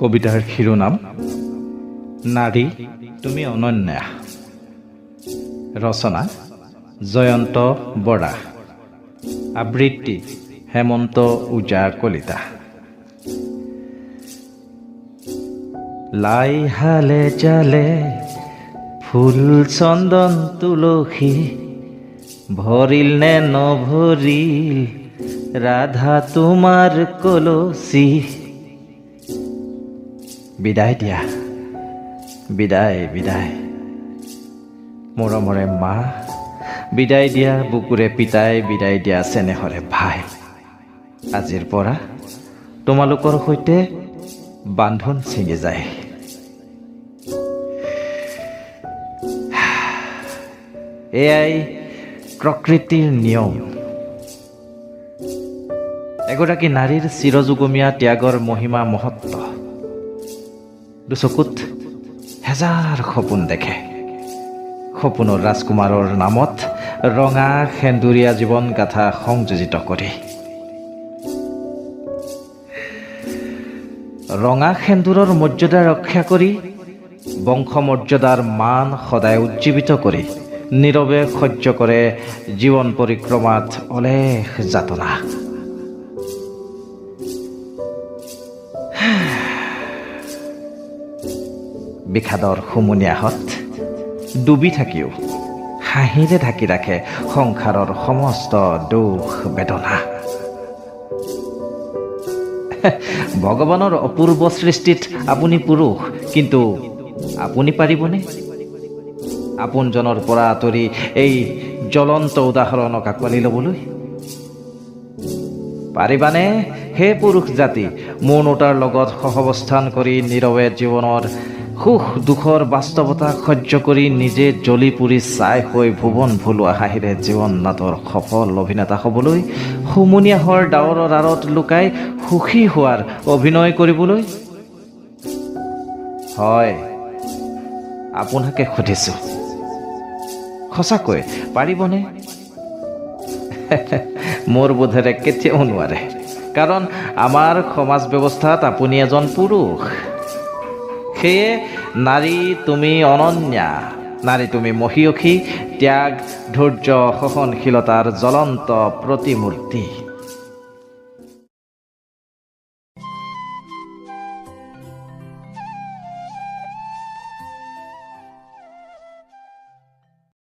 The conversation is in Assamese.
কবিতাৰ শিৰোনাম নাৰী তুমি অনন্যা। ৰচনা জয়ন্ত বৰা। আবৃত্তি হেমন্ত ওজা কলিতা। লাই হালে জালে ফুল চন্দন তুলসী, ভৰিল নে নভৰিল ৰাধা তোমাৰ কলচী। বিদায় দিয়া, বিদায় বিদায় মৰমৰে মা, বিদায় দিয়া বুকুৰে পিতাই, বিদায় দিয়া চেনেহৰে ভাই। আজিৰ পৰা তোমালোকৰ সৈতে বান্ধোন ছিঙি যায়। এয়াই প্ৰকৃতিৰ নিয়ম। এগৰাকী নাৰীৰ চিৰযুগমীয়া ত্যাগৰ মহিমা মহত্ব। দুচকুত হেজাৰ সপোন দেখে। সপোনৰ ৰাজকুমাৰৰ নামত ৰঙা সেন্দুৰীয়া জীৱন গাথা সংযোজিত কৰি। ৰঙা সেন্দুৰৰ মৰ্যাদা ৰক্ষা কৰি, বংশ মৰ্যাদাৰ মান সদায় উজ্জীৱিত কৰি, নীৰৱে সহ্য কৰে জীৱন পৰিক্ৰমাত অলেখ যাতনা। বিষাদৰ হুমুনিয়াহত ডুবি থাকিও হাঁহিৰে ঢাকি ৰাখে সংসাৰৰ সমস্ত দুখ বেদনা। ভগৱানৰ অপূৰ্ব সৃষ্টিত আপুনি পুৰুষ, কিন্তু আপুনি পাৰিবনে আপোনজনৰ পৰা আঁতৰি এই জ্বলন্ত উদাহৰণক আঁকোৱালি ল'বলৈ? পাৰিবানে হে পুৰুষ জাতি, মৌনতাৰ লগত সহাৱস্থান কৰি নীৰৱে জীৱনৰ সুখ দুখৰ বাস্তৱতা সহ্য কৰি, নিজে জ্বলি পুৰি ছাই হৈ ভুৱন ভুলোৱা হাঁহিৰে জীৱন নাটৰ সফল অভিনেতা হ'বলৈ, হুমুনিয়াহৰ ডাৱৰৰ আঁৰত লুকাই সুখী হোৱাৰ অভিনয় কৰিবলৈ? হয়, আপোনাকে সুধিছোঁ, সঁচাকৈ পাৰিবনে? মোৰ বোধেৰে কেতিয়াও নোৱাৰে, কাৰণ আমাৰ সমাজ ব্যৱস্থাত আপুনি এজন পুৰুষ। সেয়ে নাৰী তুমি অনন্যা, নাৰী তুমি মহীয়সী, ত্যাগ ধৈৰ্য সহনশীলতাৰ জ্বলন্ত প্ৰতিমূৰ্তি।